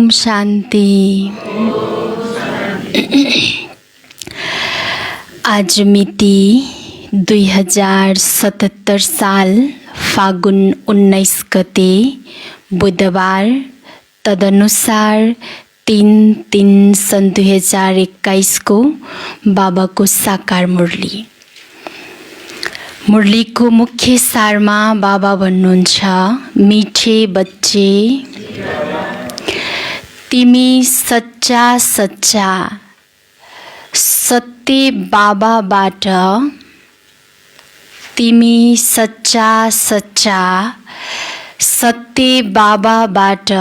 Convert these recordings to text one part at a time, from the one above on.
ओम शान्ति। आज मिति 2077 साल फागुन 19 गते बुधबार, तदनुसार 3 सन् 2021 को बाबाको साकार मुरली। मुरलीको मुख्य सारमा बाबा भन्नुहुन्छ, मिठे बच्चे तिमी सच्चा सच्चा सत्य बाबाबाट, तिमी सच्चा सच्चा सत्य बाबाबाट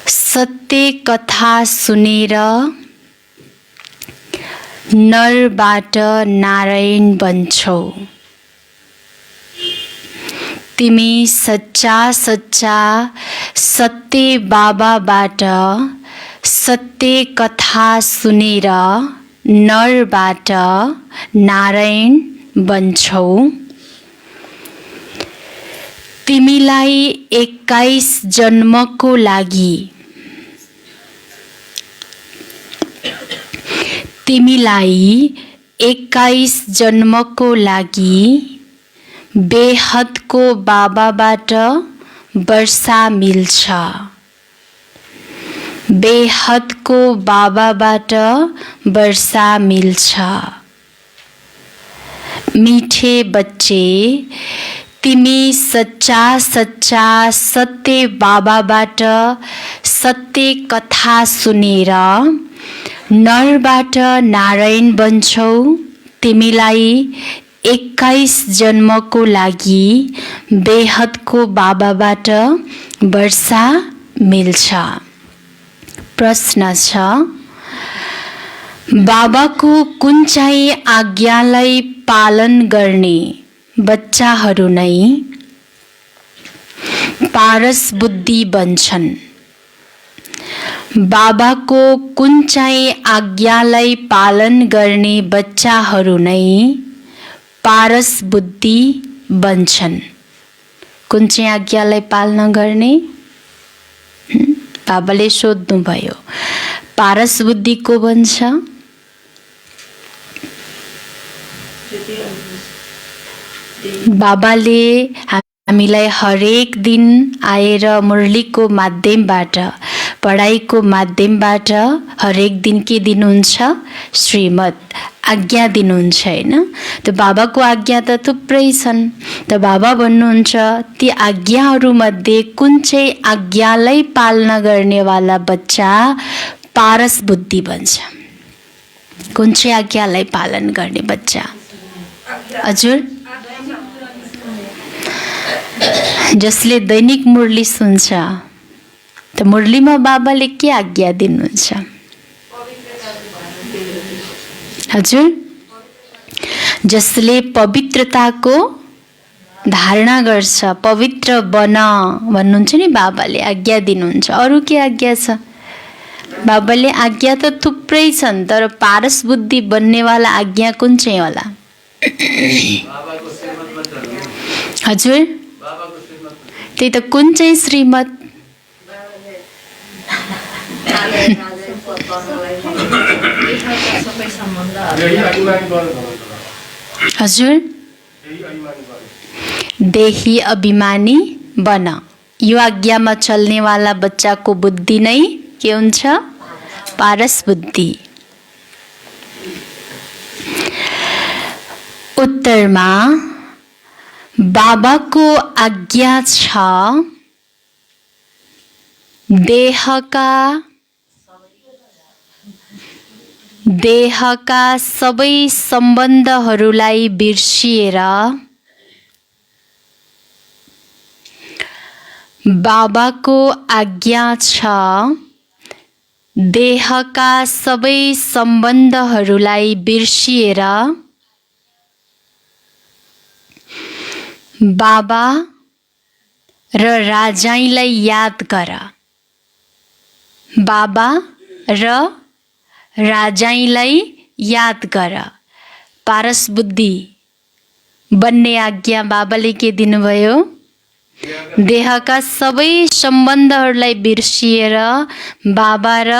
सत्य कथा सुनेर नरबाट नारायण बन्छौ। तिमी सच्चा सच्चा सत्य बाबाबाट सत्य कथा सुनेर नरबाट नारायण बन्छौ। तिमीलाई 21 जन्मको लागि, तिमीलाई 21 जन्मको लागि बेहदको बाबाबाट वर्षा मिल्छ। बेहदको बाबाबाट वर्षा मिल्छ। मीठे बच्चे तिमी सच्चा सच्चा सत्य बाबाबाट सत्य कथा सुनेर नरबाट नारायण बन्छौ। तिमीलाई 21 जन्मको लागि बेहदको बाबाबाट वर्षा मिल्छ। प्रश्न छ, बाबाको कुन चाहिँ आज्ञालाई पालन गर्ने बच्चाहरू नै पारस बुद्धि बन्छन्? बाबाको कुन चाहिँ आज्ञालाई पालन गर्ने बच्चाहरू नै पारस बुद्धि बन्छन्? कुन चाहिँ आज्ञालाई पालना गर्ने? बाबाले सोध्नु भयो। पारस बुद्धि को बन्छ? बाबाले हामीलाई हरेक दिन आएर मुरलीको माध्यमबाट, पढाइको माध्यमबाट हरेक दिन के दिनुहुन्छ? श्रीमत, आज्ञा दिनुहुन्छ हैन? त बाबाको आज्ञा त थुप्रै छन्। त बाबा भन्नुहुन्छ, ती आज्ञाहरूमध्ये कुन चाहिँ आज्ञालाई पालना गर्नेवाला बच्चा पारस बुद्धि बन्छ? कुन चाहिँ आज्ञालाई पालन गर्ने बच्चा? हजुर, जसले दैनिक मुरली सुन्छ, त मुरलीमा बाबाले के आज्ञा दिनुहुन्छ? हजुर, जसले पवित्रताको धारणा गर्छ, पवित्र बन भन्नुहुन्छ नि, बाबाले आज्ञा दिनुहुन्छ। अरू के आज्ञा छ? बाबाले आज्ञा त थुप्रै छन्, तर पारस बुद्धि बन्नेवाला आज्ञा कुन चाहिँ होला? हजुर, त्यही त, कुन चाहिँ श्रीमत? हजुर, देही अभिमानी बन। यो आज्ञामा चल्नेवाला बच्चाको बुद्धि नै के हुन्छ? पारस बुद्धि। उत्तरमा बाबाको आज्ञा छ, देहका सबै सम्बन्धहरूलाई बिर्सिएर बाबाको आज्ञा छ, देहका सबै सम्बन्धहरूलाई बिर्सिएर बाबा र राजाईलाई याद गर। बाबा र राजाईलाई याद गर। पारस बुद्धि बन्ने आज्ञा बाबाले के दिनुभयो? देहका सबै सम्बन्धहरूलाई बिर्सिएर बाबा र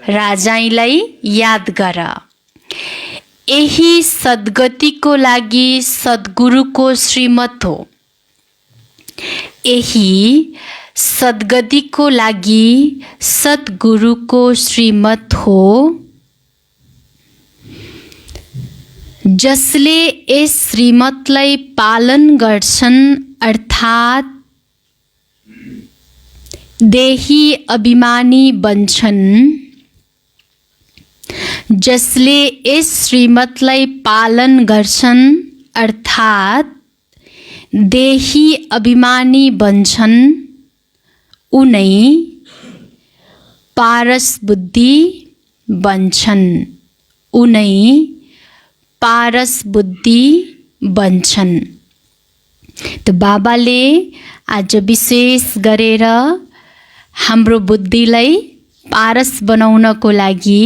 राजाईलाई याद गर। यही सद्गतिको लागि सद्गुरुको श्रीमत हो। यही सद्गतिको लागि सद्गुरुको श्रीमत हो। जसले यस श्रीमतलाई पालन गर्छन् अर्थात् देही अभिमानी बन्छन्। जसले यस श्रीमतलाई पालन गर्छन् अर्थात् देही अभिमानी बन्छन् उनै पारस बुद्धि बन्छन्। उनै पारस बुद्धि बन्छन्। तो बाबाले आज विशेष गरेर हाम्रो बुद्धिलाई पारस बनाउनको लागि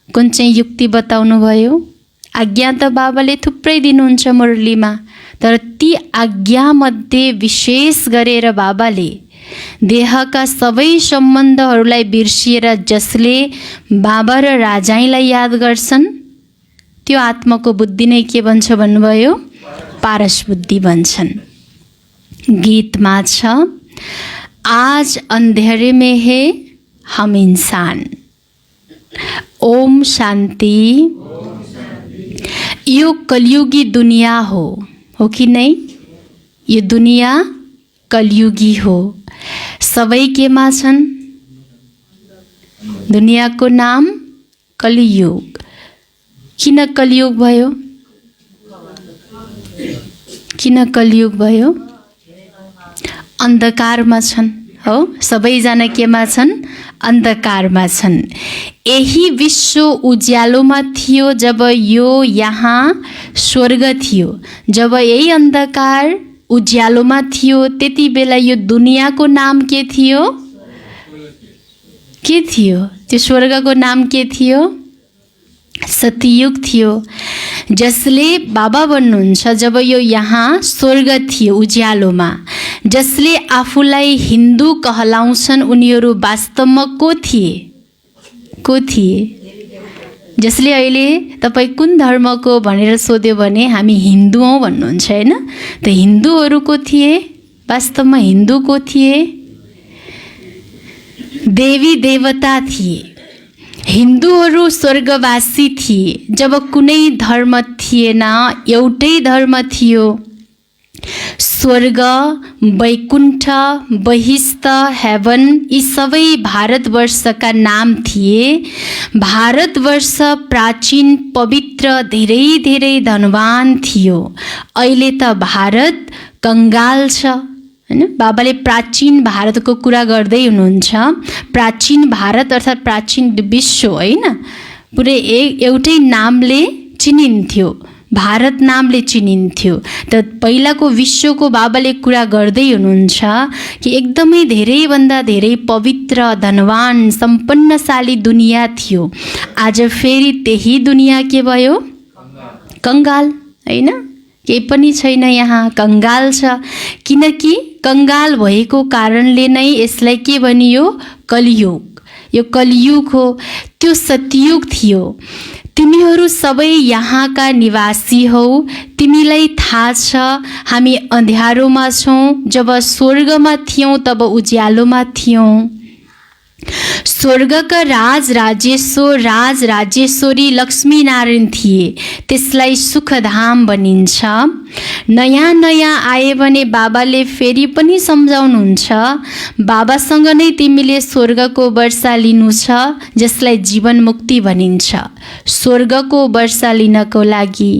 कुन चाहिँ युक्ति बताउनु भयो। आज्ञा त बाबाले थुप्रै दिनुहुन्छ मुरलीमा, तर ती आज्ञा मध्ये विशेष गरेर बाबाले देहका सबै सम्बन्धहरूलाई बिर्सिएर जसले बाबा र राजाईलाई याद गर्छन् त्यो आत्माको बुद्धि नै के बन्छ भन्नुभयो, पारस बुद्धि बन्छन्। गीतमा छ, आज अंधेरे में है हम इंसान। ओम शांति। यो कलयुगी दुनिया हो कि नहीं? यो दुनिया कलयुगी हो। सबै केमा छन्? दुनियाको नाम कलियुग। किन कलियुग भयो? किन कलियुग भयो? अन्धकारमा छन् हो। सबैजना केमा छन्? अन्धकारमा छन्। यही विश्व उज्यालोमा थियो जब यो यहाँ स्वर्ग थियो। जब यही अन्धकार उज्यालोमा थियो त्यति बेला यो दुनियाँको नाम के थियो? के थियो? त्यो स्वर्गको नाम के थियो? सतयुग थियो। जसले बाबा भन्नुहुन्छ जब यो यहाँ स्वर्ग थियो उज्यालोमा, जसले आफूलाई हिन्दू कहलाउँछन् उनीहरू वास्तवमा को थिए? को थिए? जसले अहिले तपाई कुन धर्मको भनेर सोध्यो भने हामी हिन्दू हौं भन्नुहुन्छ हैन? त हिन्दूहरू को थिए? वास्तवमा हिन्दू को थिए? देवी देवता थिए। हिन्दूहरू स्वर्गवासी थिए जब कुनै धर्म थिएन, एउटै धर्म थियो। स्वर्ग, वैकुण्ठ, बहिष्ठ, हेवन यी सबै भारतवर्षका नाम थिए। भारतवर्ष प्राचीन, पवित्र, धेरै धेरै धनवान थियो। अहिले त भारत कंगाल छ हैन? बाबाले प्राचीन भारतको कुरा गर्दै हुनुहुन्छ। प्राचीन भारत अर्थात् प्राचीन विश्व हैन, पुरै एउटै नामले चिनिन्थ्यो, भारत नामले चिनिन्थ्यो। त पहिलाको विश्वको बाबाले कुरा गर्दै हुनुहुन्छ कि एकदमै धेरै भन्दा धेरै पवित्र, धनवान, सम्पन्नशाली दुनिया थियो। आज फेरि त्यही दुनिया के भयो? कंगाल हैन? केही पनि छैन, यहाँ कंगाल छ। किनकि कंगाल भएको कारणले नै यसलाई के भनियो? कलियुग। यो कलियुग हो। त्यो सतयुग थियो। तिमीहरू सबै यहाँका निवासी हौ। तिमीलाई थाहा छ हामी अँध्यारोमा छौं। जब स्वर्गमा थियौं तब उज्यालोमा थियौं। स्वर्गका राज राजेश्वर, राज राजेश्वरी लक्ष्मी नारायण थिए। त्यसलाई सुखधाम भनिन्छ। नयाँ नयाँ आए भने बाबाले फेरि पनि सम्झाउनुहुन्छ, बाबासँग नै तिमीले स्वर्गको वर्षा लिनु छ, जसलाई जीवन मुक्ति भनिन्छ। स्वर्गको वर्षा लिनको लागि,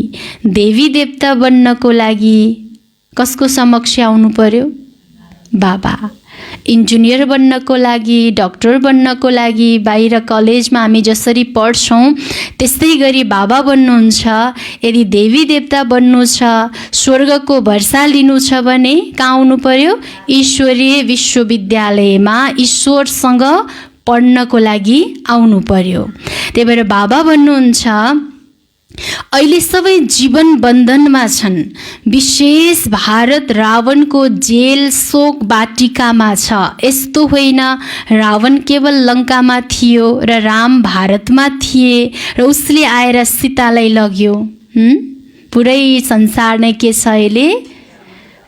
देवी देवता बन्नको लागि कसको समक्ष आउनु पर्यो? बाबा। इन्जिनियर बन्नको लागि, डाक्टर बन्नको लागि बाहिर कलेजमा हामी जसरी पढ्छौं त्यस्तै गरी बाबा बन्नुहुन्छ। यदि देवी देवता बन्नु छ, स्वर्गको वर्षा लिनु छ भने कहाँ आउनु पर्यो? ईश्वरीय विश्वविद्यालयमा ईश्वरसँग पढ्नको लागि आउनु पर्यो। त्यही भएर बाबा भन्नुहुन्छ अहिले सबै जीवन बन्धनमा छन्। विशेष भारत रावणको जेल शोक बाटिकामा छ। यस्तो होइन रावण केवल लङ्कामा थियो र राम भारतमा थिए र उसले आएर सीतालाई लग्यो। पुरै संसार नै के छ अहिले?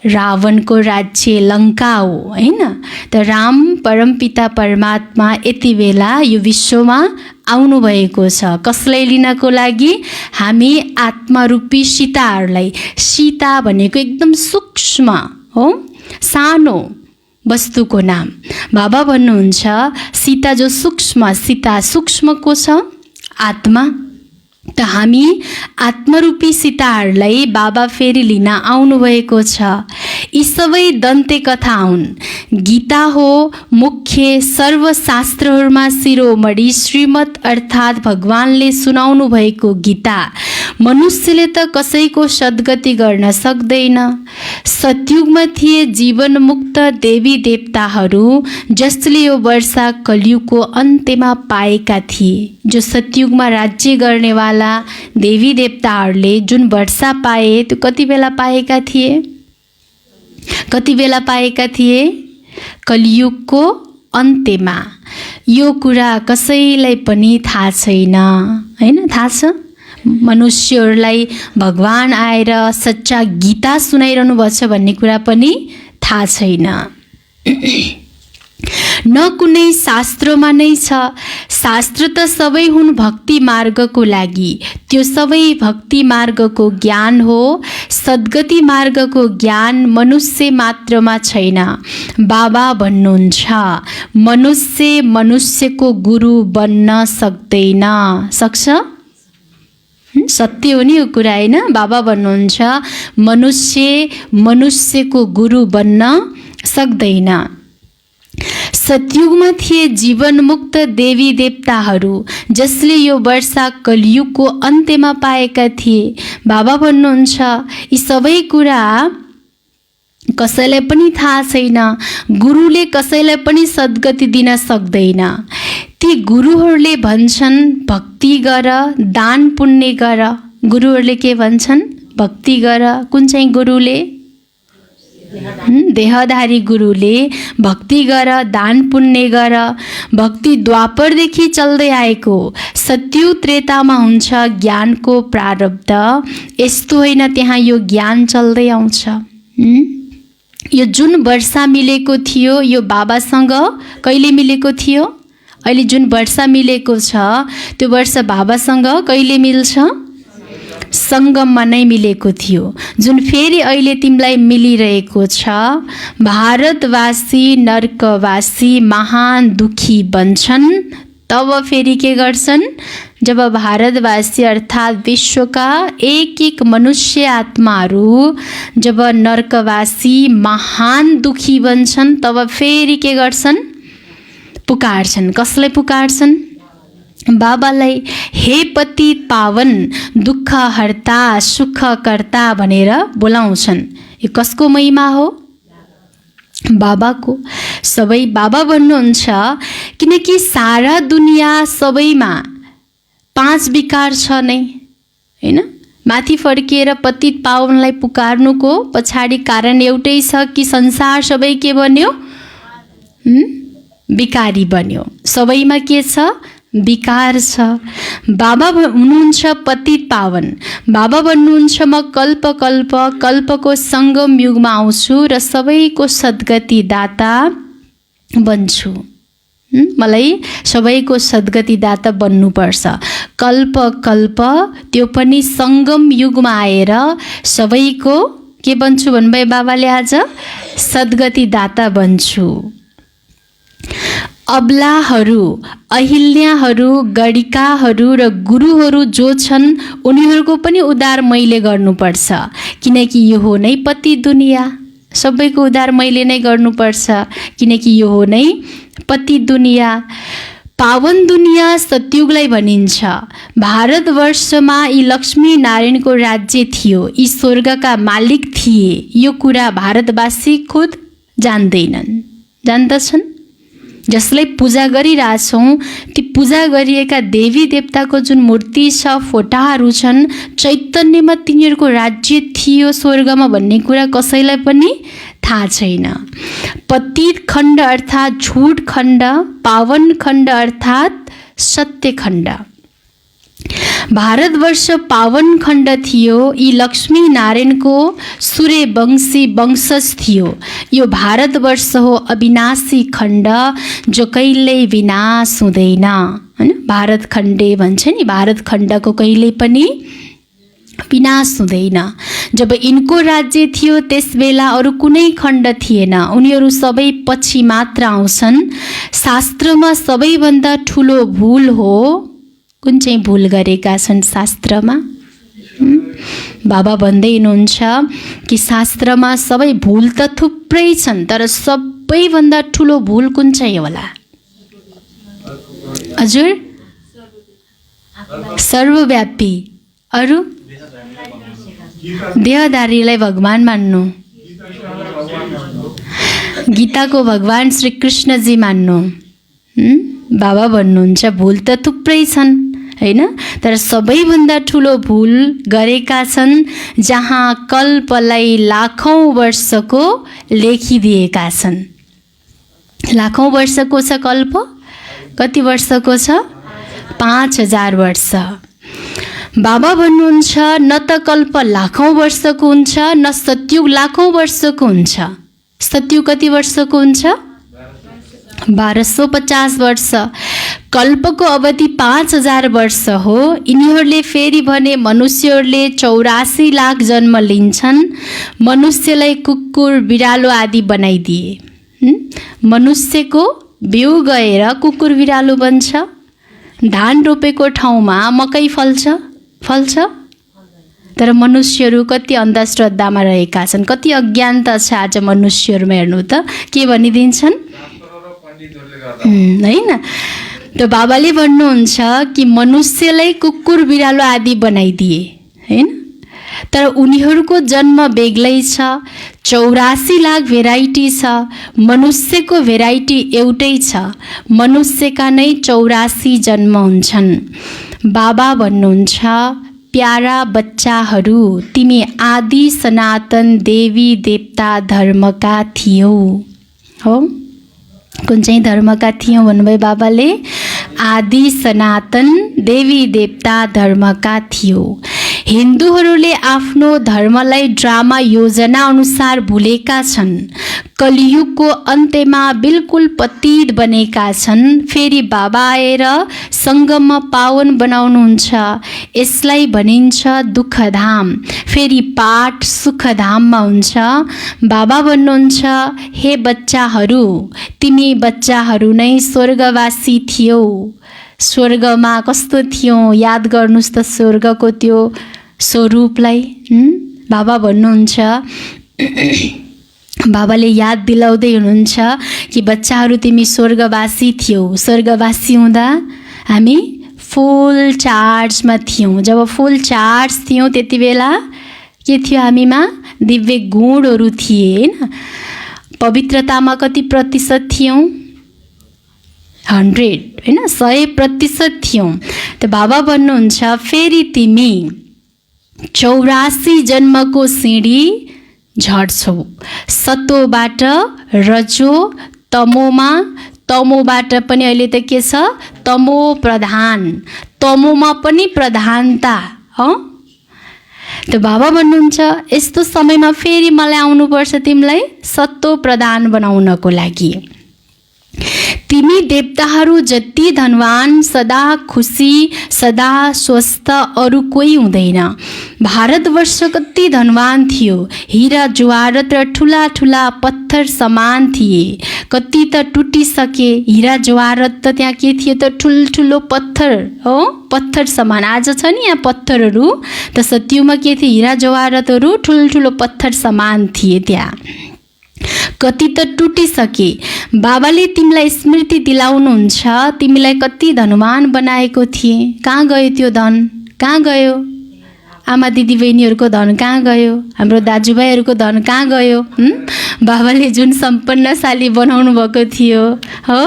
रावणको राज्य लङ्का हो हैन। त राम परमपिता परमात्मा यति बेला यो विश्वमा आउनुभएको छ। कसलाई लिनको लागि? हामी आत्मारूपी सीताहरूलाई। सीता भनेको एकदम सूक्ष्म हो, सानो वस्तुको नाम। बाबा भन्नुहुन्छ सीता जो सूक्ष्म, सीता सूक्ष्म को छ? आत्मा। त हामी आत्मरूपी सीताहरूलाई बाबा फेरि लिन आउनुभएको छ। यी सबै दन्ते कथा हुन्। गीता हो मुख्य सर्वशास्त्रहरूमा शिरोमणि, श्रीमद् अर्थात् भगवानले सुनाउनु भएको गीता। मनुष्यले त कसैको सद्गति गर्न सक्दैन। सतयुगमा थिए जीवन मुक्त देवी देवताहरू जसले यो वर्षा कलियुगको अन्त्यमा पाएका थिए। जो सतयुगमा राज्य गर्नेवाला देवी देवताहरूले जुन वर्षा पाए त्यो कति बेला पाएका थिए? कति बेला पाएका थिए? कलियुगको अन्त्यमा। यो कुरा कसैलाई पनि थाहा छैन हैन। थाहा छ? मनुष्यहरूलाई भगवान आएर सच्चा गीता सुनाइरहनु भएको छ भन्ने कुरा पनि थाहा छैन। न कुनै शास्त्रमा नै छ। शास्त्र त सबै हुन् भक्ति मार्गको लागि। त्यो सबै भक्ति मार्गको ज्ञान हो। सद्गति मार्गको ज्ञान मनुष्य मात्रमा छैन। बाबा भन्नुहुन्छ मनुष्य मनुष्यको गुरु बन्न सक्दैन। सक्छ? सत्य हो नि यो कुरा हैन। बाबा भन्नुहुन्छ मनुष्य मनुष्यको गुरु बन्न सक्दैन। सतयुगमा थिए जीवन मुक्त देवी देवताहरू जसले यो वर्षा कलियुगको अन्त्यमा पाएका थिए। बाबा भन्नुहुन्छ यी सबै कुरा कसैलाई पनि थाहा छैन। गुरुले कसैलाई पनि सद्गति दिन सक्दैन। ती गुरुहरूले भन्छन् भक्ति गर, दान पुण्य गर। गुरुहरूले के भन्छन्? भक्ति गर। कुन चाहिँ गुरुले? देहधारी गुरुले भक्ति गर, दान पुण्य गर। भक्ति द्वापरदेखि चल्दै आएको। सत्ययुग त्रेतामा हुन्छ ज्ञानको प्रारब्ध। यस्तो होइन त्यहाँ यो ज्ञान चल्दै आउँछ। यो जुन वर्षा मिलेको थियो यो बाबासँग कहिले मिलेको थियो? अहिले जुन वर्षा मिलेको छ त्यो वर्षा बाबासँग कहिले मिल्छ? सङ्गममा नै मिलेको थियो। जुन फेरि अहिले तिमीलाई मिलिरहेको छ। भारतवासी नरकवासी महान दुखी बन्छन् तब फेरि के गर्छन्? जब भारतवासी अर्थात् विश्वका एक एक मनुष्य आत्माहरू जब नरकवासी महान दुखी बन्छन् तब फेरि के गर्छन्? पुकार्छन्। कसलाई पुकार्छन्? बाबालाई। हे पतित पावन दुःख हर्ता सुख कर्ता भनेर बोलाउँछन्। यो कसको महिमा हो? बाबाको। सबै बाबा भन्नुहुन्छ किनकि सारा दुनियाँ सबैमा 5 विकार छ नै हैन। माथि फर्किएर पतित पावनलाई पुकार्नुको पछाडि कारण एउटै छ कि संसार सबै के बन्यो? विकारी बन्यो। सबैमा के छ? विकार छ। बाबा हुनुहुन्छ पतित पावन। बाबा भन्नुहुन्छ म कल्प कल्प कल्पको सङ्गम युगमा आउँछु र सबैको सद्गति दाता बन्छु। मलाई सबैको सद्गति दाता बन्नुपर्छ। कल्प कल्प त्यो पनि सङ्गम युगमा आएर सबैको के बन्छु भन्नुभयो बाबाले? आज सद्गति दाता बन्छु। अबलाहरू, अहिल्याहरू, गणिकाहरू र गुरुहरू जो छन् उनीहरूको पनि उद्धार मैले गर्नुपर्छ। किनकि यो हो नै पति दुनियाँ। सबैको उद्धार मैले नै गर्नुपर्छ किनकि यो हो नै पति दुनियाँ। पावन दुनियाँ सतयुगलाई भनिन्छ। भारतवर्षमा यी लक्ष्मी नारायणको राज्य थियो। यी स्वर्गका मालिक थिए। यो कुरा भारतवासी खुद जान्दैनन्। जान्दछन्? जसलाई पूजा गरिरहेछौँ, ती पूजा गरिएका देवी देवताको जुन मूर्ति छ, फोटाहरू छन्, चैतन्यमा तिनीहरूको राज्य थियो स्वर्गमा भन्ने कुरा कसैलाई पनि थाहा छैन। पतित खण्ड अर्थात् झुट खण्ड, पावन खण्ड अर्थात् सत्य खण्ड। भारतवर्ष पावन खण्ड थियो। यी लक्ष्मी नारायणको सूर्यवंशी वंशज थियो। यो भारतवर्ष हो अविनाशी खण्ड, जो कहिल्यै विनाश हुँदैन। हैन, भारत खण्डे भन्छ नि, भारत खण्डको कहिल्यै पनि विनाश हुँदैन। जब यिनको राज्य थियो त्यस बेला अरू कुनै खण्ड थिएन। उनीहरू सबै पछि मात्र आउँछन्। शास्त्रमा सबैभन्दा ठुलो भूल हो, कुन चाहिँ भूल गरेका छन् शास्त्रमा? बाबा भन्दै हुनुहुन्छ कि शास्त्रमा सबै भूल त थुप्रै छन्, तर सबैभन्दा ठुलो भूल कुन चाहिँ होला? हजुर, सर्वव्यापी। अरू? देहधारीलाई भगवान मान्नु, गीताको भगवान श्री कृष्णजी मान्नु। बाबा भन्नुहुन्छ भूल त थुप्रै छन् हैन, तर सबैभन्दा ठुलो भूल गरेका छन् जहाँ कल्पलाई लाखौं वर्षको लेखिदिएका छन्। लाखौं वर्षको छ कल्प, कति वर्षको छ? 5000 वर्ष। बाबा भन्नुहुन्छ न त कल्प लाखौं वर्षको हुन्छ, न सतयुग लाखौं वर्षको हुन्छ। सतयुग कति वर्षको हुन्छ? 1250 वर्ष। कल्पको अवधि 5000 वर्ष हो। यिनीहरूले फेरि भने मनुष्यहरूले 84 लाख जन्म लिन्छन्। मनुष्यलाई कुकुर बिरालो आदि बनाइदिए। मनुष्यको बिउ गएर कुकुर बिरालो बन्छ। धान रोपेको ठाउँमा मकै फल्छ? तर मनुष्यहरू कति अन्धश्रद्धामा रहेका छन्, कति अज्ञानता छ आज मनुष्यहरूमा। हेर्नु त के भनिदिन्छन् हैन। त बाबाले भन्नुहुन्छ कि मनुष्यलाई कुकुर बिरालो आदि बनाइदिए हैन, तर उनीहरूको जन्म बेग्लै छ। 84 लाख भेराइटी छ, मनुष्यको भेराइटी एउटै छ। मनुष्यका नै 84 जन्म हुन्छन्। बाबा भन्नुहुन्छ प्यारा बच्चाहरू, तिमी आदि सनातन देवी देवता धर्मका थियौ। हो, कुन चाहिँ धर्मका थियौ भन्नुभयो बाबाले? आदि सनातन देवी देवता धर्मका थियो। हिन्दूहरूले आफ्नो धर्मलाई ड्रामा योजना अनुसार भुलेका छन्। कलियुगको अन्त्यमा बिल्कुल पतित बनेका छन्। फेरि बाबा आएर सङ्गममा पावन बनाउनुहुन्छ। यसलाई भनिन्छ दुःखधाम। फेरि पाठ सुखधाममा हुन्छ। बाबा भन्नुहुन्छ हे बच्चाहरू, तिमी बच्चाहरू नै स्वर्गवासी थियौ। स्वर्गमा कस्तो थियो याद गर्नुस् त, स्वर्गको त्यो स्वरूपलाई। बाबा भन्नुहुन्छ, बाबाले याद दिलाउँदै हुनुहुन्छ कि बच्चाहरू तिमी स्वर्गवासी थियौ। स्वर्गवासी हुँदा हामी फुल चार्जमा थियौँ। जब फुल चार्ज थियौँ त्यति बेला के थियो हामीमा? दिव्य गुणहरू थिए हैन। पवित्रतामा कति प्रतिशत थियौँ? 100 हैन, 100% थियौँ। त बाबा भन्नुहुन्छ फेरि तिमी 84 जन्मको सिँढी झर्छौ। सतोबाट रजो तमोमा, तमोबाट पनि अहिले त के छ? तमो प्रधान, तमोमा पनि प्रधानता हो। त बाबा भन्नुहुन्छ यस्तो समयमा फेरि मलाई आउनुपर्छ तिमीलाई सत्तो प्रधान बनाउनको लागि। तिमी देवताहरू जति धनवान, सदा खुसी, सदा स्वस्थ अरू कोही हुँदैन। भारतवर्ष कति धनवान थियो। हिरा जवाहरत र ठुला ठुला पत्थर समान थिए। कति त टुटिसके। हिरा जवाहरत त त्यहाँ के थियो त? ठुल्ठुलो पत्थर हो, पत्थर समान। आज छ नि यहाँ पत्थरहरू, त सत्युमा के थियो? हिरा जवाहरतहरू ठुल्ठुलो पत्थर समान थिए त्यहाँ। कति त टुटिसके। बाबाले तिमीलाई स्मृति दिलाउनुहुन्छ तिमीलाई कति धनवान बनाएको थिए। कहाँ गयो त्यो धन? कहाँ गयो? आमा दिदी बहिनीहरूको धन कहाँ गयो? हाम्रो दाजुभाइहरूको धन कहाँ गयो? बाबाले जुन सम्पन्नशाली बनाउनु भएको थियो हो,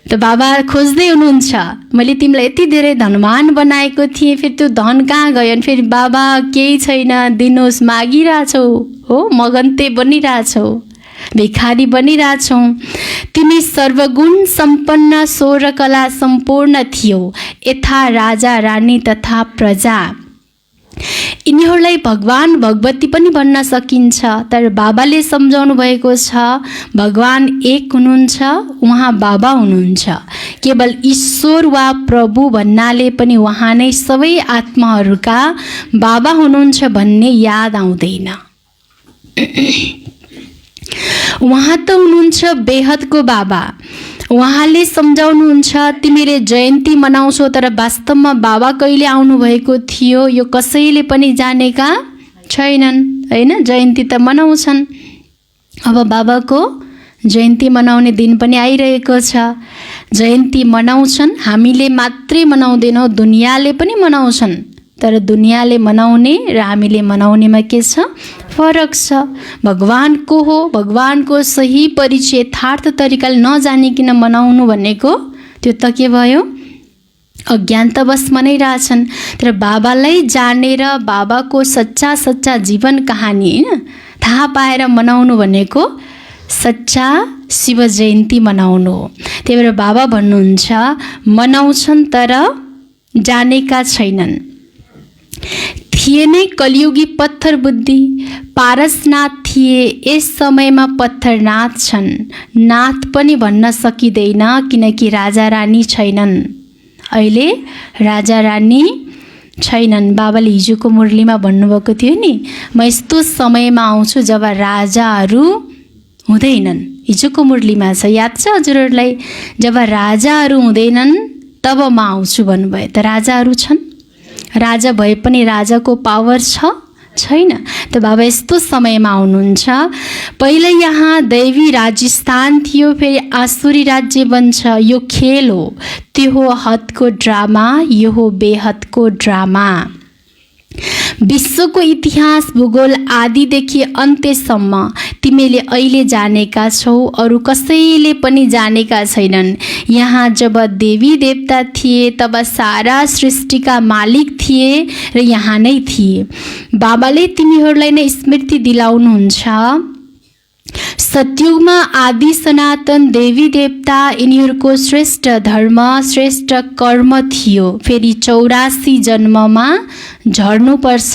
त बाबा खोज्दै हुनुहुन्छ, मैले तिमीलाई यति धेरै धनवान बनाएको थिएँ, फेरि त्यो धन कहाँ गयो? अनि फेरि बाबा केही छैन दिनुहोस् मागिरहेछौ हो, मगन्ते बनिरहेछौ, भिखारी बनिरहेछौ। तिमी सर्वगुण सम्पन्न स्वरकला सम्पूर्ण थियौ, यथा राजा रानी तथा प्रजा। यिनीहरूलाई भगवान भगवती पनि भन्न सकिन्छ, तर बाबाले सम्झाउनु भएको छ भगवान एक हुनुहुन्छ, उहाँ बाबा हुनुहुन्छ। केवल ईश्वर वा प्रभु भन्नाले पनि उहाँ नै सबै आत्माहरूका बाबा हुनुहुन्छ भन्ने याद आउँदैन। उहाँ त हुनुहुन्छ बेहदको बाबा। उहाँले सम्झाउनुहुन्छ तिमीले जयन्ती मनाउँछौ, तर वास्तवमा बाबा कहिले आउनुभएको थियो यो कसैले पनि जानेका छैनन् हैन। जयन्ती त मनाउँछन्, अब बाबाको जयन्ती मनाउने दिन पनि आइरहेको छ। जयन्ती मनाउँछन्, हामीले मात्रै मनाउँदैनौँ, दुनियाँले पनि मनाउँछन्। तर दुनियाँले मनाउने र हामीले मनाउनेमा के छ? फरक छ। भगवान को हो, भगवानको सही परिचय यथार्थ तरिकाले नजानिकन मनाउनु भनेको त्यो त के भयो? अज्ञानतावश मनाइरहेछन्। तर बाबालाई जानेर बाबाको सच्चा जीवन कहानी हैन थाहा पाएर मनाउनु भनेको सच्चा शिव जयन्ती मनाउनु हो। त्यही भएर बाबा भन्नुहुन्छ मनाउँछन् तर जानेका छैनन्। थिए नै कलियुगी पत्थर बुद्धि, पारसनाथ थिए, यस समयमा पत्थरनाथ छन्। नाथ पनि भन्न सकिँदैन किनकि राजा रानी छैनन्। अहिले राजा रानी छैनन्। बाबाले हिजोको मुरलीमा भन्नुभएको थियो नि, म यस्तो समयमा आउँछु जब राजाहरू हुँदैनन्। हिजोको मुरलीमा छ, याद छ हजुरहरूलाई? जब राजाहरू हुँदैनन् तब म आउँछु भन्नुभयो। त राजाहरू छन्? राजा भए पनि राजाको पावर छैन। त बाबा यस्तो समयमा आउनुहुन्छ। पहिले यहाँ दैवी राजस्थान थियो, फेरि आसुरी राज्य बन्छ। यो खेल हो, त्यो हो हदको ड्रामा, यो हो बेहदको ड्रामा। विश्वको इतिहास भूगोल आदिदेखि अन्त्यसम्म तिमीले अहिले जानेका छौ, अरू कसैले पनि जानेका छैनन्। यहाँ जब देवी देवता थिए तब सारा सृष्टिका मालिक थिए र यहाँ नै थिए। बाबाले तिमीहरूलाई नै स्मृति दिलाउनुहुन्छ सतयुगमा आदि सनातन देवी देवता यिनीहरूको श्रेष्ठ धर्म श्रेष्ठ कर्म थियो। फेरि 84 जन्ममा झर्नुपर्छ।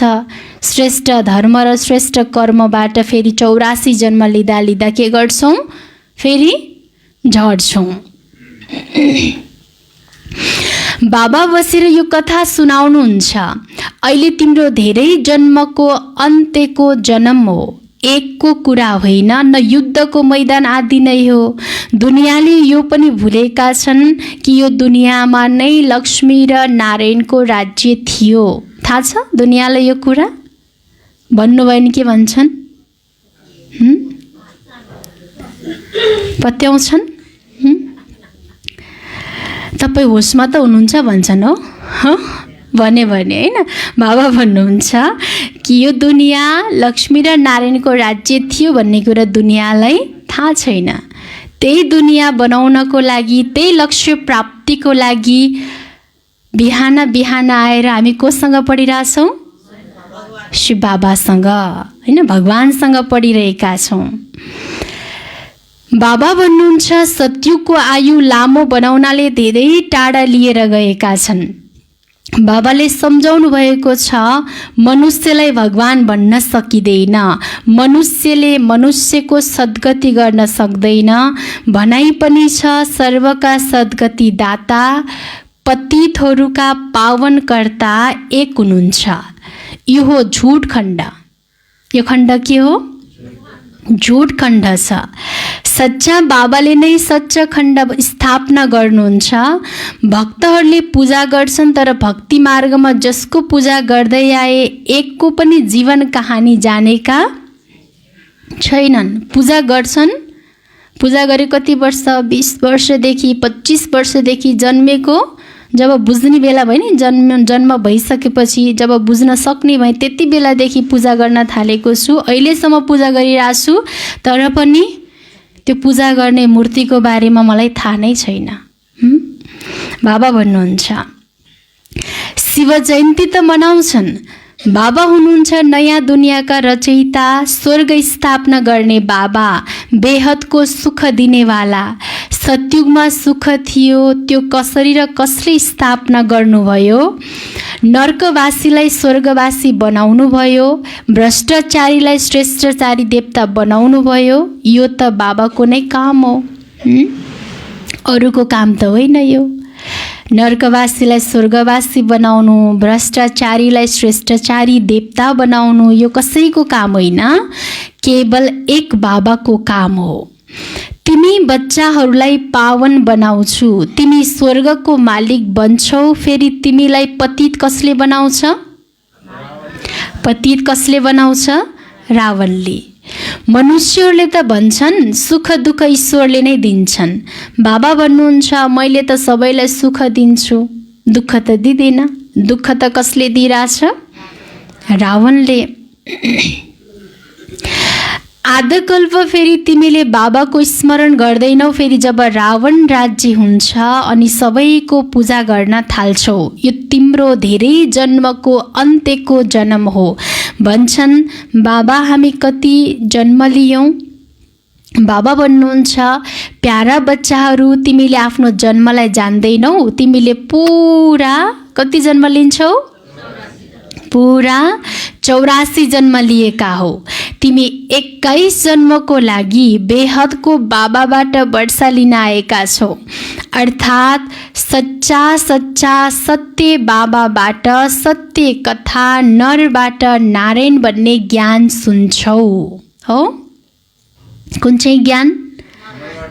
श्रेष्ठ धर्म र श्रेष्ठ कर्मबाट फेरि 84 जन्म लिँदा के गर्छौँ? फेरि झर्छौँ। बाबा बसेर यो कथा सुनाउनुहुन्छ। अहिले तिम्रो धेरै जन्मको अन्त्यको जन्म हो, एकको कुरा होइन, न युद्धको मैदान आदि नै हो। दुनियाँले यो पनि भुलेका छन् कि यो दुनियाँमा नै लक्ष्मी र नारायणको राज्य थियो। थाहा छ दुनियाँलाई यो कुरा? भन्नुभयो भने के भन्छन्? पत्याउँछन्? तपाईँ होसमा त हुनुहुन्छ भन्छन् हो भने होइन। बाबा भन्नुहुन्छ कि यो दुनियाँ लक्ष्मी र नारायणको राज्य थियो भन्ने कुरा दुनियाँलाई थाहा छैन। त्यही दुनियाँ बनाउनको लागि, त्यही लक्ष्य प्राप्तिको लागि बिहान बिहान आएर हामी कोसँग पढिरहेछौँ? शिव बाबासँग होइन, भगवानसँग पढिरहेका छौँ। बाबा भन्नुहुन्छ सत्युगको आयु लामो बनाउनाले धेरै टाढा लिएर गएका छन्। बाबाले सम्झाउनु भएको छ मनुष्यलाई भगवान भन्न सकिँदैन, मनुष्यले मनुष्यको सद्गति गर्न सक्दैन। भनाइ पनि छ सर्वका सद्गति दाता, पतितहरूका पावनकर्ता एक हुनुहुन्छ। यो हो झुट खण्ड। यो खण्ड के हो? झुट खण्ड छ। सच्चा बाबाले नै सच्चा खण्ड स्थापना गर्नुहुन्छ। भक्तहरूले पूजा गर्छन्, तर भक्ति मार्गमा जसको पूजा गर्दै आए एकको पनि जीवन कहानी जानेका छैनन्। पूजा गर्छन्, पूजा गरे कति वर्ष? 20 वर्षदेखि 25 वर्षदेखि जन्मेको, जब बुझ्ने बेला भयो नि, जन्म भइसकेपछि जब बुझ्न सक्ने भए त्यति बेलादेखि पूजा गर्न थालेको छु। अहिलेसम्म पूजा गरिरहेको छु, तर पनि त्यो पूजा गर्ने मूर्तिको बारेमा मलाई थाहा नै छैन। बाबा भन्नुहुन्छ शिव जयन्ती त मनाउँछन्, बाबा हुनुहुन्छ नयाँ दुनियाँका रचयिता, स्वर्ग स्थापना गर्ने बाबा, बेहदको सुख दिनेवाला। सतयुगमा सुख थियो, त्यो कसरी र कसले स्थापना गर्नुभयो? नर्कवासीलाई स्वर्गवासी बनाउनु भयो, भ्रष्टाचारीलाई श्रेष्ठचारी देवता बनाउनु भयो। यो त बाबाको नै काम हो, अरूको काम त होइन। यो नर्कवासीलाई स्वर्गवासी बनाउनु, भ्रष्टाचारीलाई श्रेष्ठचारी देवता बनाउनु यो कसैको काम होइन, केवल एक बाबाको काम हो। तिमी बच्चाहरूलाई पावन बनाउँछु, तिमी स्वर्गको मालिक बन्छौ। फेरि तिमीलाई पतित कसले बनाउँछ? पतित कसले बनाउँछ? रावणले। मनुष्यहरूले त भन्छन् सुख दुःख ईश्वरले नै दिन्छन्। बाबा भन्नुहुन्छ मैले त सबैलाई सुख दिन्छु, दुःख त दिँदिन। दुःख त कसले दिइरहेछ? रावणले। आधकल्प फेरि तिमीले बाबाको स्मरण गर्दैनौ। फेरि जब रावण राज्य हुन्छ अनि सबैको पूजा गर्न थाल्छौ, यो तिम्रो धेरै जन्मको अन्त्यको जन्म हो। भन्छन् बाबा हामी कति जन्म लियौँ? बाबा भन्नुहुन्छ प्यारा बच्चाहरू, तिमीले आफ्नो जन्मलाई जान्दैनौ। तिमीले पुरा कति जन्म लिन्छौ? पुरा 84 जन्म लिएका हो। तिमी 21 जन्मको लागि बेहदको बाबाबाट वर्षा लिन आएका छौ। अर्थात् सच्चा सच्चा सत्य बाबाबाट, सत्य कथा नरबाट नारायण भन्ने ज्ञान सुन्छौ। हो कुन चाहिँ ज्ञान?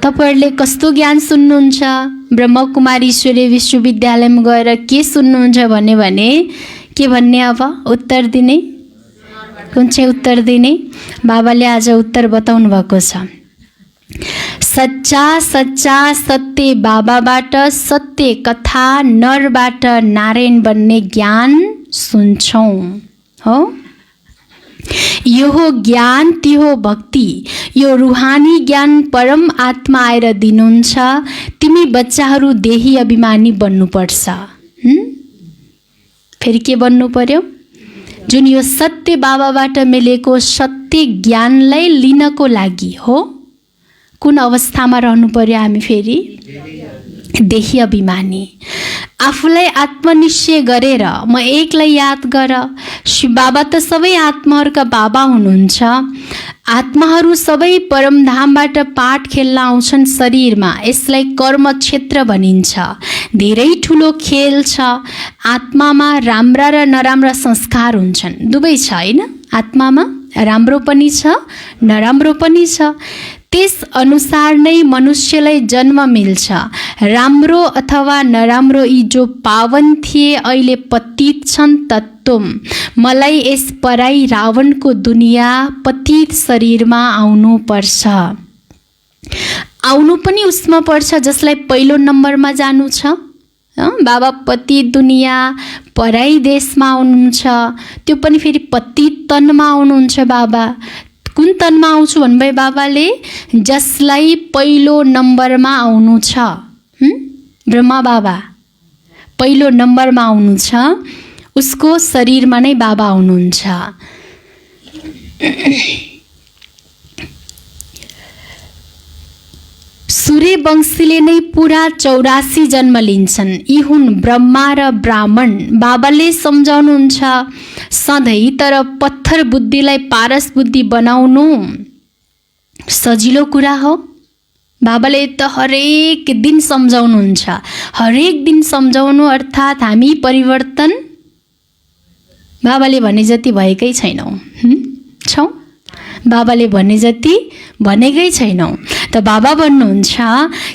तपाईहरुले कस्तो ज्ञान सुन्नुहुन्छ? ब्रह्मकुमारी ईश्वरीय विश्वविद्यालयमा गएर के सुन्नुहुन्छ भने के भन्ने? अब उत्तर दिने? कुन चाहिँ उत्तर दिने? बाबाले आज उत्तर बताउनु भएको छ। सच्चा सच्चा सत्य बाबाबाट, सत्य कथा नरबाट नारायण बन्ने ज्ञान सुन्छौं। हो यो हो ज्ञान, त्यो हो भक्ति। यो रुहानी ज्ञान परम आत्मा आएर दिनुहुन्छ। तिमी बच्चाहरू देही अभिमानी बन्नुपर्छ। फेरि के बन्नु पर्यो? जुन यो सत्य बाबाबाट मिलेको सत्य ज्ञानलाई लिनको लागि हो। कुन अवस्थामा रहनु पर्यो हामी? फेरि देही अभिमानी। आफूलाई आत्मनिश्चय गरेर म एकलाई याद गर। शिव बाबा त सबै आत्माहरूका बाबा हुनुहुन्छ। आत्माहरू सबै परमधामबाट पाठ खेल्न आउँछन् शरीरमा। यसलाई कर्म क्षेत्र भनिन्छ। धेरै ठुलो खेल छ। आत्मामा राम्रा र नराम्रा संस्कार हुन्छन्, दुवै छ हैन? आत्मामा राम्रो पनि छ, नराम्रो पनि छ। त्यस अनुसार नै मनुष्यलाई जन्म मिल्छ। राम्रो अथवा नराम्रो यी जो पावन थिए अहिले पतित छन्। तत्त्वम मलाई यस पराई रावणको दुनिया पतित शरीरमा आउनु पर्छ। आउनु पनि उसमा पर्छ जसलाई पहिलो नम्बरमा जानु छ। बाबा पतित दुनिया पराई देशमा आउनुहुन्छ, त्यो पनि फेरि पतित तनमा आउनुहुन्छ। बाबा कुन तनमा आउँछु भन्नुभयो बाबाले? जसलाई पहिलो नम्बरमा आउनु छ। ब्रह्मा बाबा पहिलो नम्बरमा आउनु छ, उसको शरीरमा नै बाबा आउनुहुन्छ। सूर्यवंशीले नै पुरा 84 जन्म लिन्छन्। यी हुन् ब्रह्मा र ब्राह्मण। बाबाले सम्झाउनुहुन्छ सधैँ, तर पत्थर बुद्धिलाई पारस बुद्धि बनाउनु सजिलो कुरा हो। बाबाले त हरेक दिन सम्झाउनुहुन्छ। हरेक दिन सम्झाउनु अर्थात् हामी परिवर्तन बाबाले भने जति भएकै छैनौँ। छौँ बाबाले भने जति भनेकै छैनौँ। त बाबा भन्नुहुन्छ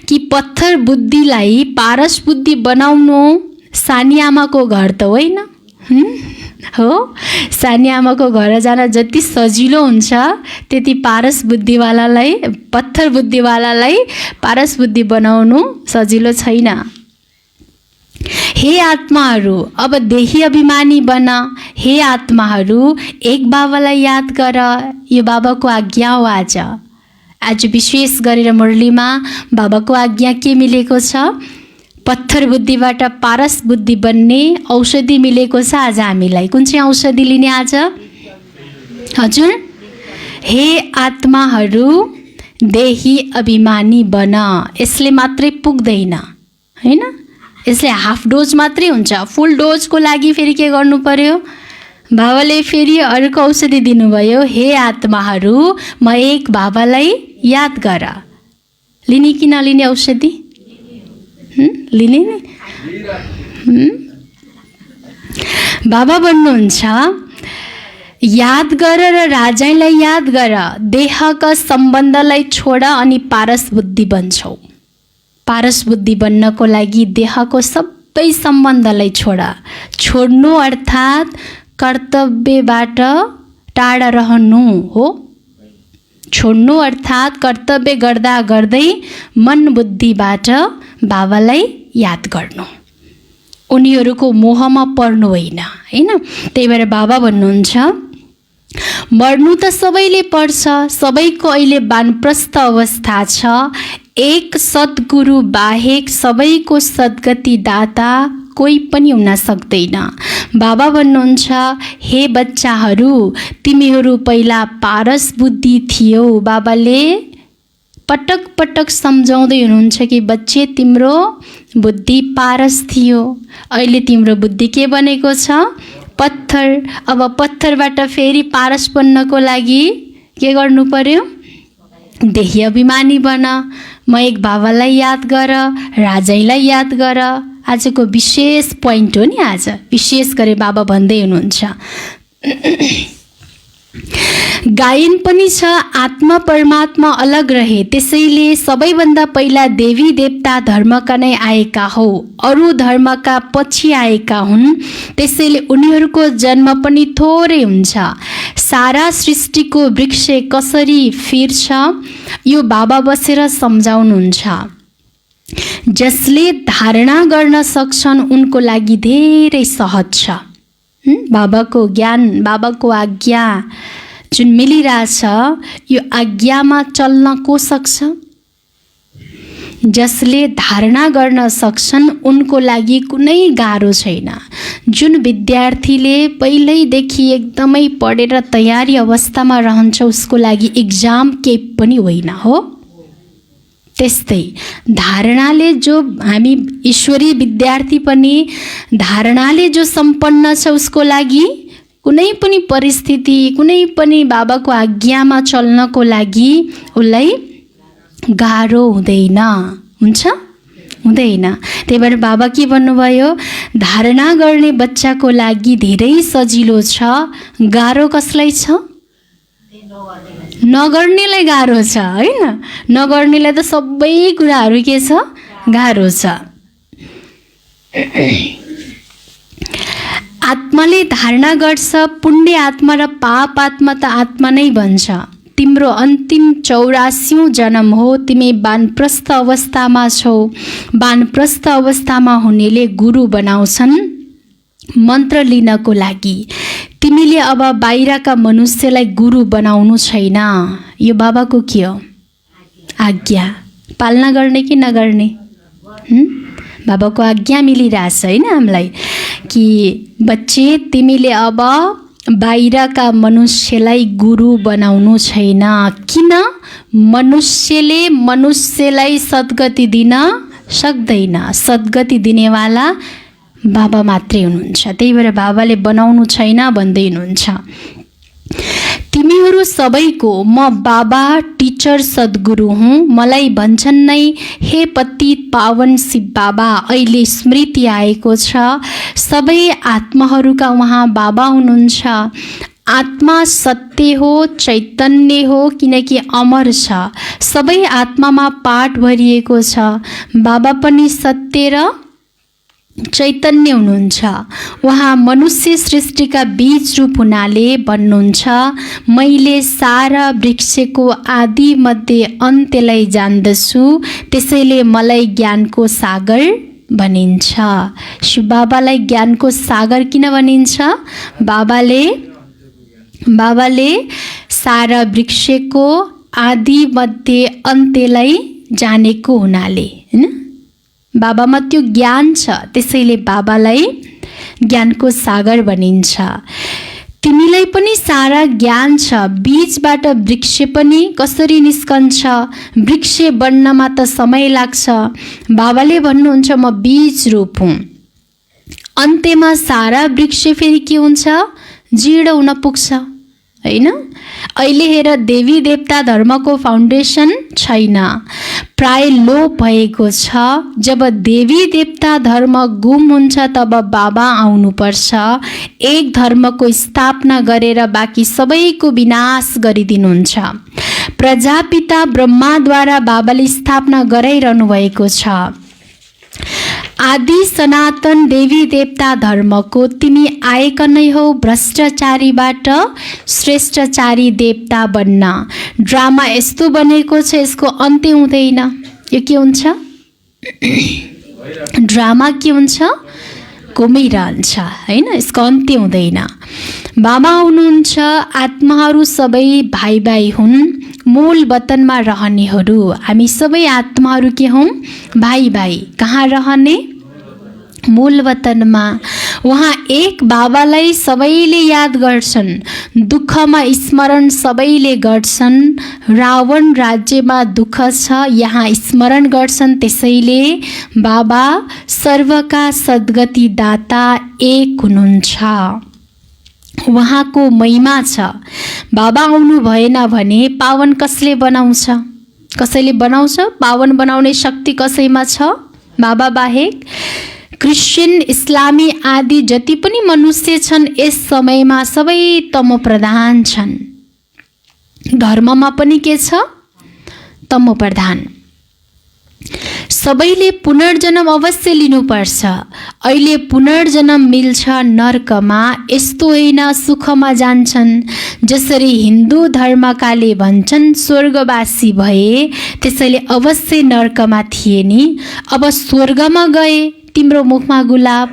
कि पत्थर बुद्धिलाई पारस बुद्धि बनाउनु सानी आमाको घर त होइन हो। सानी आमाको घर जान जति सजिलो हुन्छ त्यति पारस बुद्धिवालालाई, पत्थर बुद्धिवालालाई पारस बुद्धि बनाउनु सजिलो छैन। हे आत्माहरू, अब देही अभिमानी बन। हे आत्माहरू, एक बाबालाई याद गर। यो बाबाको आज्ञा हो। आज विशेष गरेर मुरलीमा बाबाको आज्ञा के मिलेको छ? पत्थर बुद्धिबाट पारस बुद्धि बन्ने औषधि मिलेको छ आज हामीलाई। कुन चाहिँ औषधि लिने आज? हजुर, हे आत्माहरू देही अभिमानी बन। यसले मात्रै पुग्दैन हैन, यसले हाफ डोज मात्रै हुन्छ। फुल डोजको लागि फेरि के गर्नु पर्यो? बाबाले फेरि अर्को औषधि दिनुभयो, हे आत्माहरू म एक बाबालाई याद गर। लिने कि नलिने औषधि? लिने नि। बाबा भन्नुहुन्छ याद गर र राजालाई याद गर, देहका सम्बन्धलाई छोड अनि पारस बुद्धि बन्छौ। पारस बुद्धि बन्नको लागि देहको सबै सम्बन्धलाई छोड्नु अर्थात् कर्तव्यबाट टाढा रहनु हो। छोड्नु अर्थात् कर्तव्य गर्दा गर्दै मन बुद्धिबाट बाबालाई याद गर्नु, उनीहरूको मोहमा पर्नु होइन हैन। त्यही भएर बाबा भन्नुहुन्छ मर्नु त सबैले पर्छ, सबैको अहिले वानप्रस्थ अवस्था छ। एक सद्गुरु बाहेक सबैको सद्गति दाता कोही पनि हुन सक्दैन। बाबा भन्नुहुन्छ हे बच्चाहरू तिमीहरू पहिला पारस बुद्धि थियौ। बाबाले पटक पटक सम्झाउँदै हुनुहुन्छ कि बच्चे तिम्रो बुद्धि पारस थियो, अहिले तिम्रो बुद्धि के बनेको छ? पत्थर। अब पत्थरबाट फेरि पारस बन्नको लागि के गर्नु पर्यो? देही अभिमानी बन। म एक बाबालाई याद गर, राजालाई याद गर। आजको विशेष पोइन्ट हो नि, आज विशेष गरी बाबा भन्दै हुनुहुन्छ। गायन पनि छ आत्मा परमात्मा अलग रहे, त्यसैले सबैभन्दा पहिला देवी देवता धर्मका नै आएका हो, अरू धर्मका पछि आएका हुन्, त्यसैले उनीहरूको जन्म पनि थोरै हुन्छ। सारा सृष्टिको वृक्ष कसरी फिर्छ यो बाबा बसेर सम्झाउनुहुन्छ। जसले धारणा गर्न सक्छन् उनको लागि धेरै सहज छ। बाबाको ज्ञान, बाबाको आज्ञा जुन मिलिरहेछ यो आज्ञामा चल्न को सक्छ? जसले धारणा गर्न सक्छन् उनको लागि कुनै गाह्रो छैन। जुन विद्यार्थीले पहिल्यैदेखि एकदमै पढेर तयारी अवस्थामा रहन्छ उसको लागि इक्जाम केही पनि होइन हो। त्यस्तै धारणाले जो हामी ईश्वरी विद्यार्थी पनि धारणाले जो सम्पन्न छ उसको लागि कुनै पनि परिस्थिति, कुनै पनि बाबाको आज्ञामा चल्नको लागि उसलाई गाह्रो हुँदैन। हुन्छ? हुँदैन। त्यही भएर बाबा के भन्नुभयो? धारणा गर्ने बच्चाको लागि धेरै सजिलो छ, गाह्रो कसलाई छ? नगर्नेलाई गाह्रो छ हैन। नगर्नेलाई त सबै कुराहरू के छ? गाह्रो छ। आत्माले धारणा गर्छ, पुण्य आत्मा र पाप आत्मा त आत्मा नै भन्छ। तिम्रो अन्तिम 84औं जन्म हो, तिमी वानप्रस्थ अवस्थामा छौ। वानप्रस्थ अवस्थामा हुनेले गुरु बनाउँछन् मन्त्र लिनको लागि। तिमीले अब बाहिरका मनुष्यलाई गुरु बनाउनु छैन। यो बाबाको के हो? आज्ञा। पालना गर्ने कि नगर्ने? बाबाको आज्ञा मिलिरहेछ हैन हामीलाई कि बच्चे तिमीले अब बाहिरका मनुष्यलाई गुरु बनाउनु छैन। किन? मनुष्यले मनुष्यलाई सद्गति दिन सक्दैन। सद्गति दिनेवाला बाबा मात्रै हुनुहुन्छ। त्यही भएर बाबाले बनाउनु छैन भन्दै हुनुहुन्छ। तिमीहरू सबैको म बाबा टिचर सद्गुरु हुँ। मलाई भन्छन् नै हे पतित पावन शिव बाबा, अहिले स्मृति आएको छ। सबै आत्माहरूका उहाँ बाबा हुनुहुन्छ। आत्मा सत्य हो, चैतन्य हो, किनकि अमर छ। सबै आत्मामा पाठ भरिएको छ। बाबा पनि सत्य र चैतन्य हुनुहुन्छ। उहाँ मनुष्य सृष्टिका बीज रूप हुनाले भन्नुहुन्छ मैले सारा वृक्षको आदि मध्ये अन्त्यलाई जान्दछु, त्यसैले मलाई ज्ञानको सागर भनिन्छ। शिव बाबालाई ज्ञानको सागर किन भनिन्छ? बाबाले सारा वृक्षको आदि मध्ये अन्त्यलाई जानेको हुनाले हैन। बाबामा त्यो ज्ञान छ, त्यसैले बाबालाई ज्ञानको सागर भनिन्छ। तिमीलाई पनि सारा ज्ञान छ, बीजबाट वृक्ष पनि कसरी निस्कन्छ, वृक्ष बन्नमा त समय लाग्छ। बाबाले भन्नुहुन्छ म बीज रूप हुँ, अन्त्यमा सारा वृक्ष फेरि के हुन्छ, जीर्ण हुन पुग्छ, हैन। अहिले हेर देवी देवता धर्मको फाउन्डेसन छैन, प्राय लोप भएको छ। जब देवी देवता धर्म गुम हुन्छ तब बाबा आउनुपर्छ, एक धर्मको स्थापना गरेर बाँकी सबैको विनाश गरिदिनुहुन्छ। प्रजापिता ब्रह्माद्वारा बाबाले स्थापना गराइरहनु भएको छ। आदि सनातन देवी देवता धर्मको तिमी आएका नै हौ भ्रष्टाचारीबाट श्रेष्ठचारी देवता बन्न। ड्रामा यस्तो बनेको छ, यसको अन्त्य हुँदैन। यो के हुन्छ, ड्रामा के हुन्छ, घुमिरहन्छ, हैन, यसको अन्त्य हुँदैन। बाबा हुनुहुन्छ, आत्माहरू सबै भाइ भाइ हुन्, मूल वतनमा रहनेहरू। हामी सबै आत्माहरू के हौँ, भाइ भाइ। कहाँ रहने, मूल वतनमा। वहाँ एक बाबालाई सबैले याद गर्छन्, दुःखमा स्मरण सबैले गर्छन्। रावण राज्यमा दुःख छ, यहाँ स्मरण गर्छन्, त्यसैले बाबा सर्वका सद्गति दाता एक हुनुहुन्छ। उहाँको महिमा छ। बाबा आउनु भएन भने पावन कसले बनाउँछ, कसैले बनाउँछ? पावन बनाउने शक्ति कसैमा छ? बाबा बाहेक। क्रिस्चियन, इस्लामी आदि जति पनि मनुष्य छन् यस समयमा सबै तमोप्रधान छन्। धर्ममा पनि के छ, तमोप्रधान। सबैले पुनर्जन्म अवश्य लिनुपर्छ। अहिले पुनर्जन्म मिल्छ नर्कमा, यस्तो होइन सुखमा जान्छन्। जसरी हिन्दू धर्मकाले भन्छन् स्वर्गवासी भए, त्यसैले अवश्य नर्कमा थिए नि। अब स्वर्गमा गए, तिम्रो मुखमा गुलाब।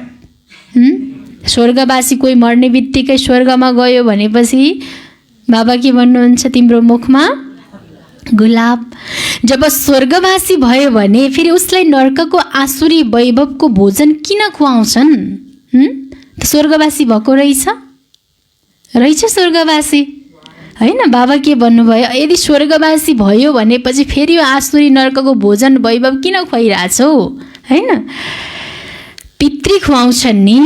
स्वर्गवासी कोही मर्ने बित्तिकै स्वर्गमा गयो भनेपछि बाबा के भन्नुहुन्छ, तिम्रो मुखमा गुलाब। जब स्वर्गवासी भयो भने फेरि उसलाई नर्कको आसुरी वैभवको भोजन किन खुवाउँछन्? स्वर्गवासी भएको रहेछ स्वर्गवासी, हैन। बाबा के भन्नुभयो, यदि स्वर्गवासी भयो भनेपछि फेरि यो आसुरी नर्कको भोजन वैभव किन खुवाइरहेछौ, हैन। पितृ खुवाउँछन् नि,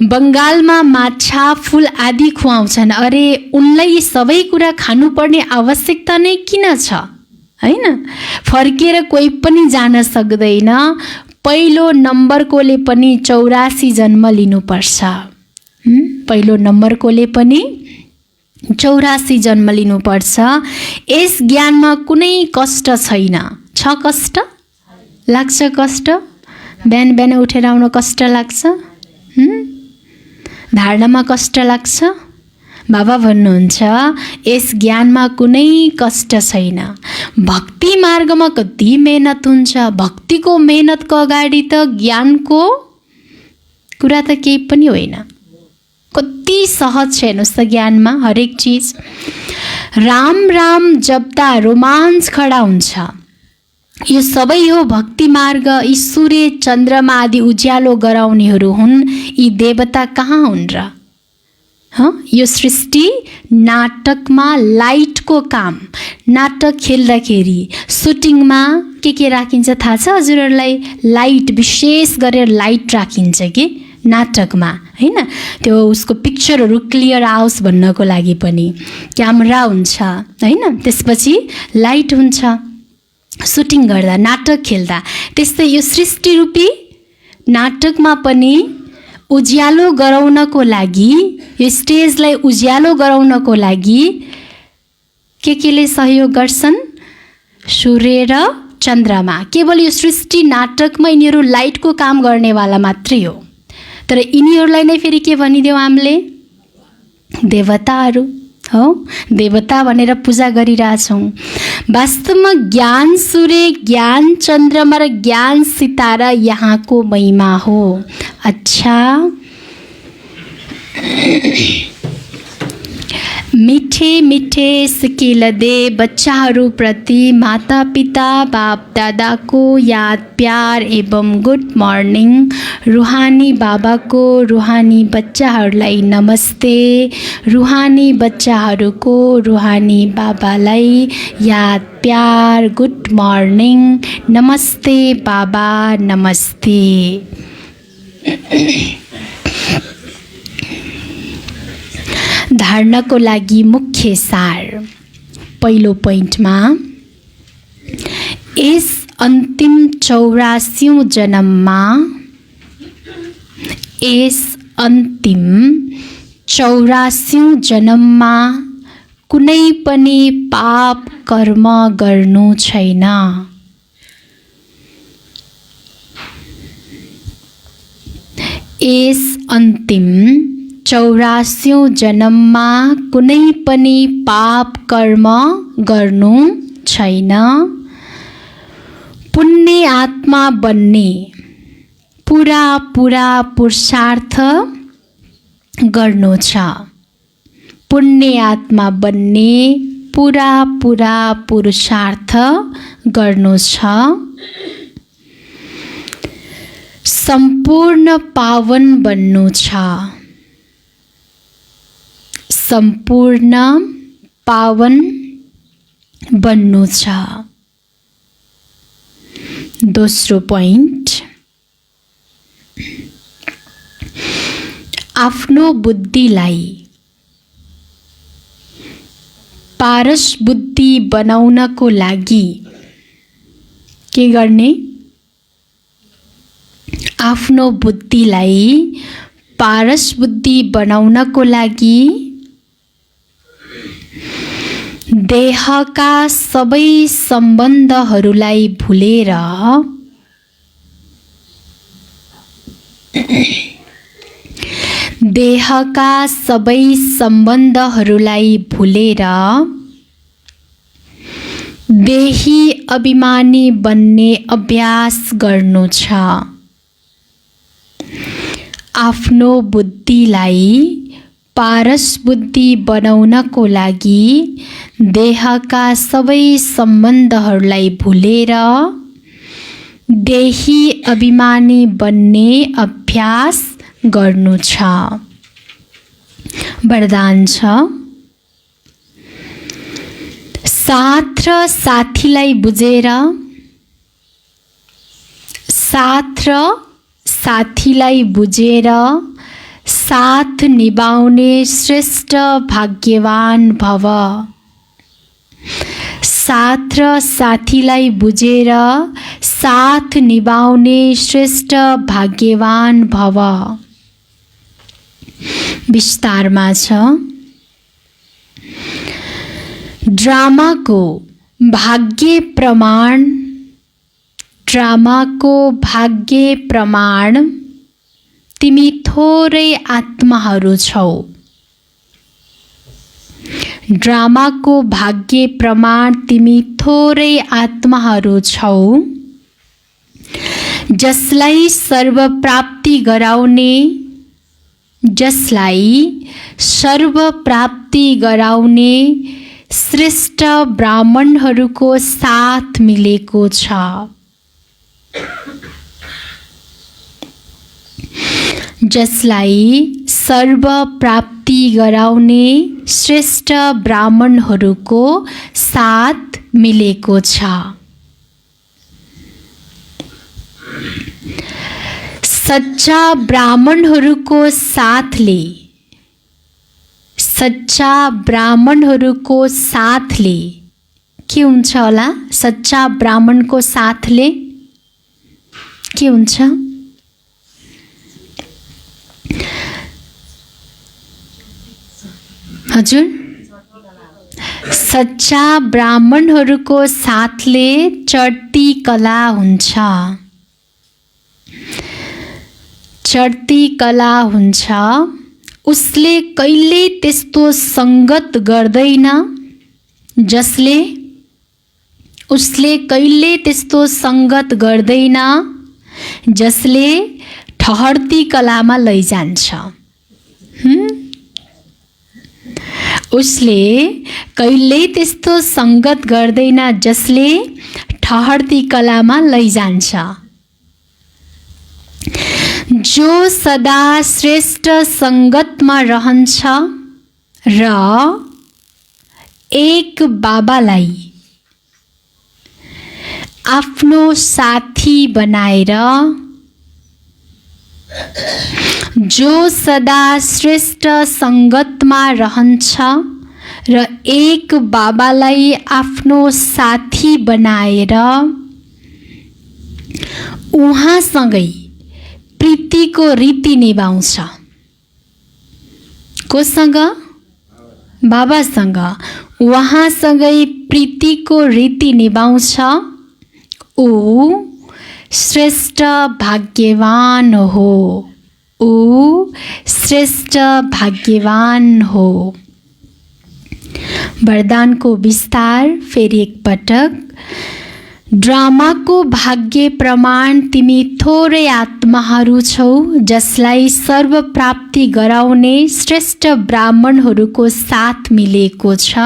बङ्गालमा माछा फुल आदि खुवाउँछन्। अरे उनलाई यी सबै कुरा खानुपर्ने आवश्यकता नै किन छ, हैन। फर्केर कोही पनि जान सक्दैन। पहिलो नम्बरकोले पनि 84 जन्म लिनुपर्छ। पहिलो नम्बरकोले पनि 84 जन्म लिनुपर्छ। यस ज्ञानमा कुनै कष्ट छैन। छ कष्ट लाग्छ, कष्ट बिहान बिहान उठेर आउन कष्ट लाग्छ, धारणामा कष्ट लाग्छ। बाबा भन्नुहुन्छ यस ज्ञानमा कुनै कष्ट छैन। भक्ति मार्गमा कति मेहनत हुन्छ। भक्तिको मेहनतको अगाडि त ज्ञानको कुरा त केही पनि होइन। कति सहज छ हेर्नुहोस् त ज्ञानमा हरेक चिज। राम राम जप्दा रोमाञ्च खडा हुन्छ। यो सबै हो भक्ति मार्ग। यी सूर्य चन्द्रमा आदि उज्यालो गराउनेहरू हुन्। यी देवता कहाँ हुन् र? यो सृष्टि नाटकमा लाइटको काम। नाटक खेल्दाखेरि सुटिङमा के राखिन्छ थाहा छ हजुरहरूलाई? लाइट, विशेष गरेर लाइट राखिन्छ कि नाटकमा, हैन। त्यो उसको पिक्चरहरू क्लियर आओस् भन्नको लागि पनि क्यामेरा हुन्छ, हैन। त्यसपछि लाइट हुन्छ सुटिङ गर्दा, नाटक खेल्दा। त्यस्तै यो सृष्टि रूपी नाटकमा पनि उज्यालो गराउनको लागि, यो स्टेजलाई उज्यालो गराउनको लागि केले सहयोग गर्छन्? सूर्य र चन्द्रमा। केवल यो सृष्टि नाटकमा यिनीहरू लाइटको काम गर्नेवाला मात्रै हो। तर यिनीहरूलाई नै फेरि के भनिदेऊ हामीले? देवताहरू हो। देवता भनेर पूजा गरिरहेछौँ। वास्तवमा ज्ञान सूर्य, ज्ञान चन्द्रमा र ज्ञान सितारा यहाँको महिमा हो। अच्छा, मिठे मिठे सिकिल दे बच्चाहरूप्रति मातापिता बाप दादाको याद प्यार एवं गुड मर्निङ। रुहानी बाबाको रुहानी बच्चाहरूलाई नमस्ते। रुहानी बच्चाहरूको रुहानी बाबालाई याद प्यार गुड मर्निङ। नमस्ते बाबा नमस्ते। धारणाको लागि मुख्य सार। पहिलो पोइन्टमा यस अन्तिम 84औं जन्ममा कुनै पनि पाप कर्म गर्नु छैन। यस अन्तिम 84औं जन्ममा कुनै पनि पाप कर्म गर्नु छैन। पुण्य आत्मा बन्ने पुरा पुरुषार्थ गर्नु छ। पुण्य आत्मा बन्ने पुरा पुरुषार्थ गर्नु छ। सम्पूर्ण पावन बन्नु छ। सम्पूर्ण पावन बन्नु छ। दोस्रो पोइन्ट, आफ्नो बुद्धिलाई पारस बुद्धि बनाउनको लागि के गर्ने? आफ्नो बुद्धिलाई पारस बुद्धि बनाउनको लागि देहका सबै सम्बन्धहरूलाई भुलेर देही अभिमानी बन्ने अभ्यास गर्नु छ। आफ्नो बुद्धिलाई पारस बुद्धि बनाउनको लागि देहका सबै सम्बन्धहरूलाई भुलेर देही अभिमानी बन्ने अभ्यास गर्नु छ। वरदान छ, साथ र साथीलाई बुझेर साथ निभाउने श्रेष्ठ भाग्यवान भव। साथ र साथीलाई बुझेर साथ निभाउने श्रेष्ठ भाग्यवान भव। विस्तारमा छ, ड्रामाको भाग्य प्रमाण तिमी थोरै आत्माहरू छौ। ड्रामाको भाग्य प्रमाण तिमी थोरै आत्माहरू छौ। जसलाई सर्वप्राप्ति गराउने श्रेष्ठ ब्राह्मणहरूको साथ मिलेको छ। जसलाई सर्वप्राप्ति गराउने श्रेष्ठ ब्राह्मणहरूको साथ मिलेको छ। सच्चा ब्राह्मणहरूको साथले के हुन्छ होला? सच्चा ब्राह्मणको साथले के हुन्छ? हजुर, सच्चा ब्राह्मणहरूको साथले चढ्ती कला हुन्छ। चढ्ती कला हुन्छ। उसले कहिले त्यस्तो संगत गर्दैन जसले ठहर्ती कलामा लैजान्छ। उसले कहिल्यै त्यस्तो संगत गर्दैन जसले ठहर्ती कलामा लैजान्छ। जो सदा श्रेष्ठ संगतमा रहन्छ र एक बाबालाई आफ्नो साथी बनाएर, जो सदा श्रेष्ठ संगतमा रहन्छ र एक बाबालाई आफ्नो साथी बनाएर उहाँसँगै प्रीतिको रीति निभाउँछ। कोसँग? बाबासँग। उहाँसँगै प्रीतिको रीति निभाउँछ। ऊ श्रेष्ठ भाग्यवान हो। ऊ श्रेष्ठ भाग्यवान हो। वरदानको विस्तार फेरि एकपटक। ड्रामाको भाग्य प्रमाण तिमी थोरै आत्माहरू छौ जसलाई सर्वप्राप्ति गराउने श्रेष्ठ ब्राह्मणहरूको साथ मिलेको छ।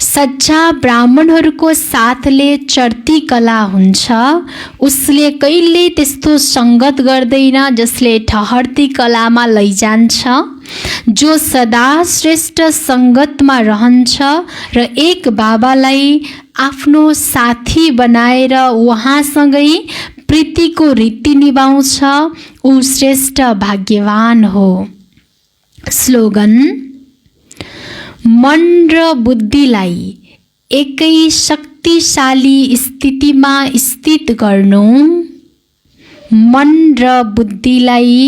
सच्चा ब्राह्मणहरूको साथले चढ्ती कला हुन्छ। उसले कहिल्यै त्यस्तो संगत गर्दैन जसले ठहर्ती कलामा लैजान्छ। जो सदा श्रेष्ठ संगतमा रहन्छ र एक बाबालाई आफ्नो साथी बनाएर उहाँसँगै प्रीतिको रीति निभाउँछ, ऊ श्रेष्ठ भाग्यवान हो। स्लोगन: मन र बुद्धिलाई एकै शक्तिशाली स्थितिमा स्थित गर्नु। मन र बुद्धिलाई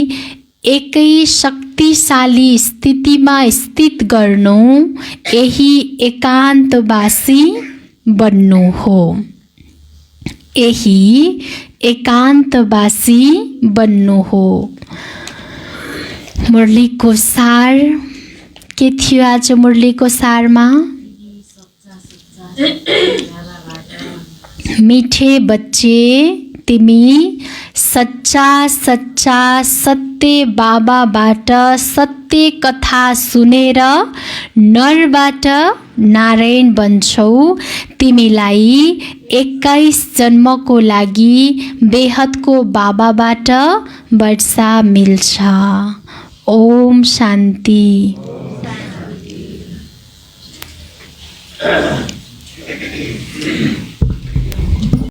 एकै शक्तिशाली स्थितिमा स्थित गर्नु, यही एकान्तवासी बन्नु हो। यही एकान्तवासी बन्नु हो। मुरलीको सार के थियो आज? मुरलीको सारमा मिठे बच्चे तिमी सच्चा सच्चा सत्य बाबाबाट सत्य कथा सुनेर नरबाट नारायण बन्छौ। तिमीलाई 21 जन्मको लागि बेहदको बाबाबाट वर्षा मिल्छ। ओम शान्ति।